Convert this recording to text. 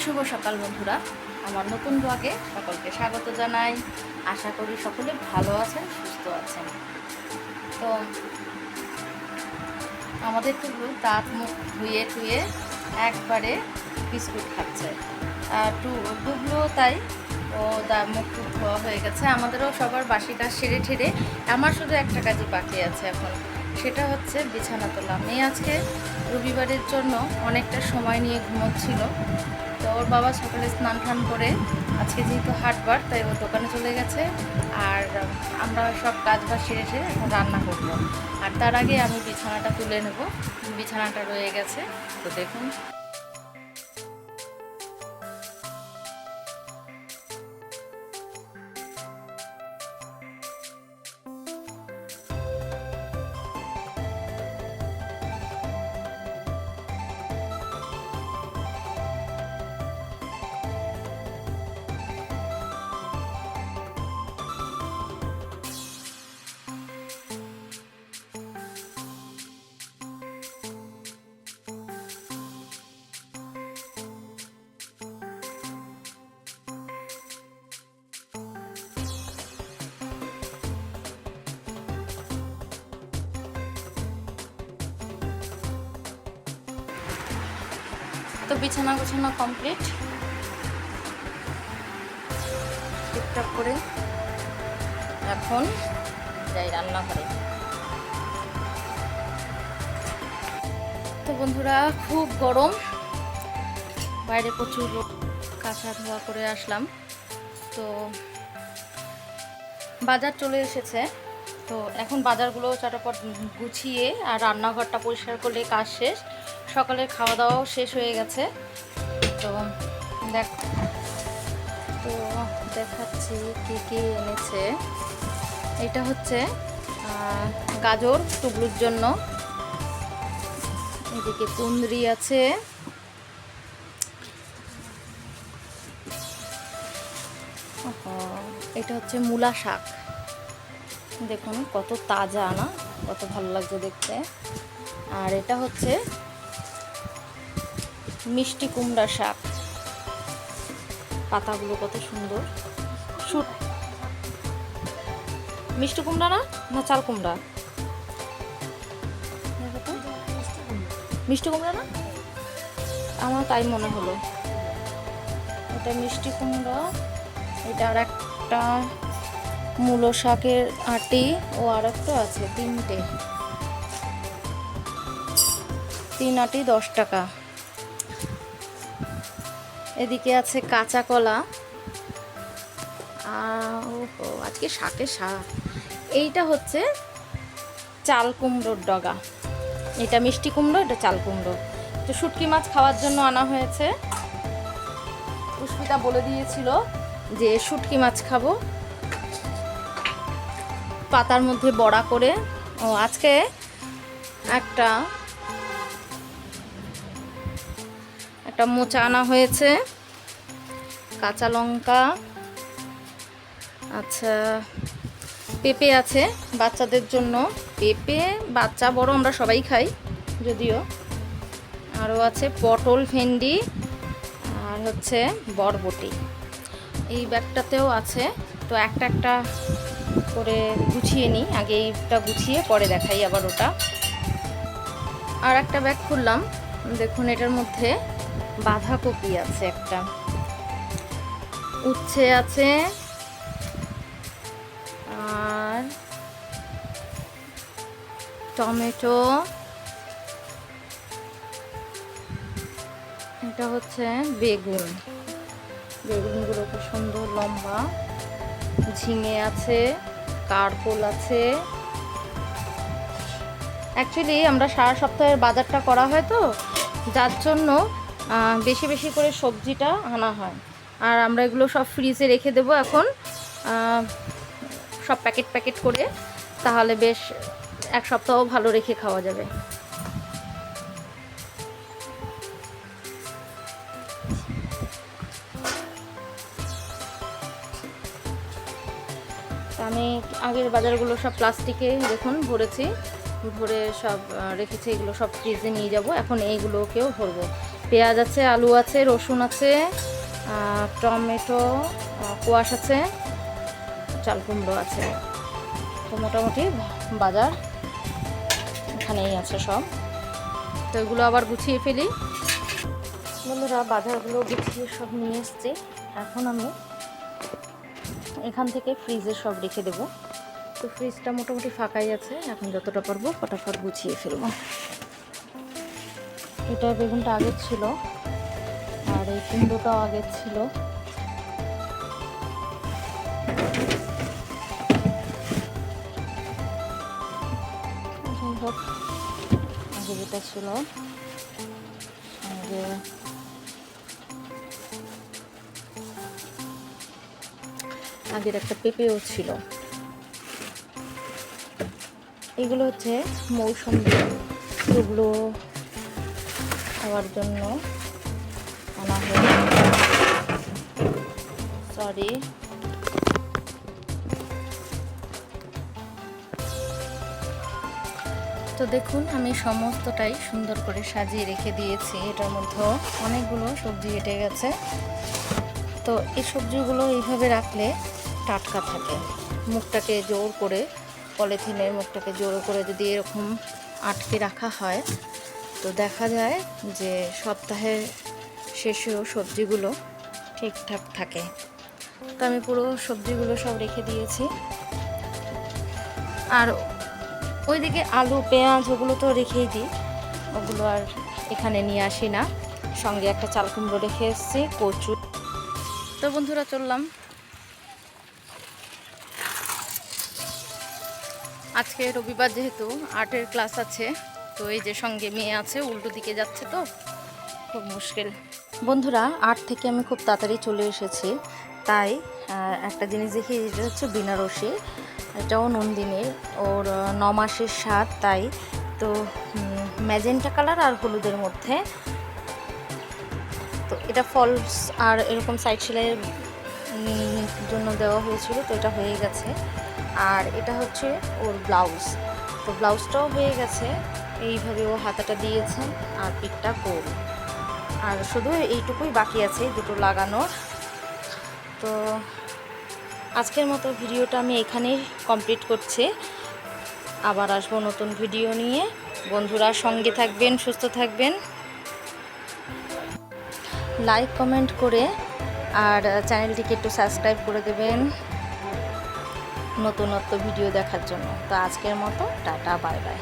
শুভ সকাল বন্ধুরা, আমার নতুন ব্লগে সকলকে স্বাগত জানাই। আশা করি সকলে ভালো আছেন, সুস্থ আছেন। তো আমাদের টুকরো দাঁত মুখ ধুয়ে টুয়ে একবারে বিস্কুট খাচ্ছে, আর ডুবলো তাই। ও মুখ টুক ধোয়া হয়ে গেছে। আমাদেরও সবার বাসি কাজ সেরে ঠেরে আমার শুধু একটা কাজই বাকি আছে এখন, সেটা হচ্ছে বিছানা তোলা। মেয়ে আজকে রবিবারের জন্য অনেকটা সময় নিয়ে ঘুমোচ্ছিল। তো ওর বাবা সকালে স্নান টান করে আজকে যেহেতু হাটবার, তাই ও দোকানে চলে গেছে। আর আমরা সব কাজ বাজ সেরে ঠেরে এখন রান্না করবো। আর তার আগে আমি বিছানাটা তুলে নেব, বিছানাটা রয়ে গেছে। তো দেখুন, তো বিছানা গোছানো কমপ্লিট। টুকটাক করে এখন যাই রান্নাঘরে। তো বন্ধুরা, খুব গরম, বাইরে প্রচুর রোদ। কাঁচা ধোয়া করে আসলাম। তো বাজার চলে এসেছে। তো এখন বাজারগুলো চটাপট গুছিয়ে আর রান্নাঘরটা পরিষ্কার করলে কাজ শেষ। সকালের খাওয়া দাওয়াও শেষ হয়ে গেছে। তো দেখাচ্ছি কি কি এনেছে। এটা হচ্ছে গাজর টুকরোর জন্য, এদিকে কুঁদরি আছে, এটা হচ্ছে মূলা শাক। দেখুন কত তাজা না, কত ভালো লাগছে দেখতে। আর এটা হচ্ছে মিষ্টি কুমড়া শাক, পাতাগুলো কত সুন্দর। মিষ্টি কুমড়া না, না চাল কুমড়া? মিষ্টি কুমড়া না, আমার তাই মনে হলো। এটা মিষ্টি কুমড়া। এটা আর একটা মূলো শাকের আটি, ও আর একটা আছে, তিন আটি 10 টাকা। এদিকে আছে কাঁচা কলা। আজকে শাকের শাক। এইটা হচ্ছে চাল কুমড়োর ডগা। এটা মিষ্টি কুমড়ো, এটা চাল কুমড়ো। তো শুটকি মাছ খাওয়ার জন্য আনা হয়েছে। পুষ্পিতা বলে দিয়েছিল যে শুটকি মাছ খাবো, পাতার মধ্যে বড়া করে। ও আজকে একটা মোচা আনা হয়েছে, কাঁচা লঙ্কা, আচ্ছা পেঁপে আছে বাচ্চাদের জন্য। পেঁপে বাচ্চা বড় আমরা সবাই খাই যদিও। আরও আছে পটল, ভেন্ডি, আর হচ্ছে বরবটি। এই ব্যাগটাতেও আছে। তো একটা একটা করে গুছিয়ে নিই, আগে এইটা গুছিয়ে পরে দেখাই আবার ওটা। আর একটা ব্যাগ খুললাম, দেখুন এটার মধ্যে বাঁধাকপি আছে, একটা উচ্ছে আছে, আর টমেটো, এটা হচ্ছে বেগুনগুলো খুব সুন্দর লম্বা, ঝিঙে আছে, কারকোল আছে। অ্যাকচুয়ালি আমরা সারা সপ্তাহের বাজারটা করা হয়, তো যার জন্য বেশি বেশি করে সবজিটা আনা হয়। আর আমরা এগুলো সব ফ্রিজে রেখে দেবো এখন, সব প্যাকেট প্যাকেট করে, তাহলে বেশ এক সপ্তাহ ভালো রেখে খাওয়া যাবে। আমি আগের বাজারগুলো সব প্লাস্টিকে দেখুন ভরেছি, ভরে সব রেখেছি। এগুলো সব ফ্রিজে নিয়ে যাব। এখন এইগুলোকেও ভরবো। পেঁয়াজ আছে, আলু আছে, রসুন আছে, টমেটো কোয়াশ আছে, চাল কুমড়ো আছে। তো মোটামুটি বাজার এখানেই আছে সব। তো এগুলো আবার গুছিয়ে ফেলি। বন্ধুরা বাজারগুলো গুছিয়ে সব নিয়ে এসছি। এখন আমি এখান থেকে ফ্রিজে সব রেখে দেবো। তো ফ্রিজটা মোটামুটি ফাঁকাই আছে, এখন যতটা পারবো ফটাফট গুছিয়ে ফেলবো। এটা বেগুনটা আগের ছিল, আর এই কুমড়োটাও আগের ছিল। আগে যেটা ছিল আগে আগের একটা পেঁপেও ছিল। এগুলো হচ্ছে মৌসুমী, এগুলো খাওয়ার জন্য আনা হয়েছে। সরি, তো দেখুন আমি সমস্তটাই সুন্দর করে সাজিয়ে রেখে দিয়েছি। এটার মধ্যে অনেকগুলো সবজি কেটে গেছে। তো এই সবজিগুলো এইভাবে রাখলে টাটকা থাকে। মুখটাকে জোর করে, পলিথিনের মুখটাকে জোর করে যদি এরকম আটকে রাখা হয়, তো দেখা যায় যে সপ্তাহের শেষেও সবজিগুলো ঠিকঠাক থাকে। তো আমি পুরো সবজিগুলো সব রেখে দিয়েছি। আর ওইদিকে আলু পেঁয়াজ ওগুলো তো রেখেই দিই, ওগুলো আর এখানে নিয়ে আসি না। সঙ্গে একটা চাল কুমড়ো রেখে এসেছি, কচু। তো বন্ধুরা চললাম। আজকে রবিবার, যেহেতু আর্টের ক্লাস আছে, তো এই যে সঙ্গে মেয়ে আছে, উল্টো দিকে যাচ্ছে, তো খুব মুশকিল। বন্ধুরা আর্ট থেকে আমি খুব তাড়াতাড়ি চলে এসেছি। তাই একটা জিনিস দেখি, এটা হচ্ছে বেনারসি, এটাও নন্দিনীর, ওর 9 মাসের স্বাদ। তাই তো ম্যাজেন্টা কালার আর হলুদের মধ্যে। তো এটা ফলস আর এরকম সাইড সেলাইয়ের জন্য দেওয়া হয়েছিল, তো এটা হয়ে গেছে। আর এটা হচ্ছে ওর ব্লাউজ, তো ব্লাউজটাও হয়ে গেছে। এইভাবে ও হাতাটা দিয়েছে আর পিঠটা গোল, আর শুধু এইটুকুই বাকি আছে দুটো লাগানোর। তো আজকের মতো ভিডিওটা আমি এখানেই কমপ্লিট করছি। আবার আসবো নতুন ভিডিও নিয়ে। বন্ধুরা সঙ্গে থাকবেন, সুস্থ থাকবেন, লাইক কমেন্ট করে আর চ্যানেলটিকে একটু সাবস্ক্রাইব করে দেবেন নতুন ভিডিও দেখার জন্য। তো আজকের মতো টাটা, বাই বাই।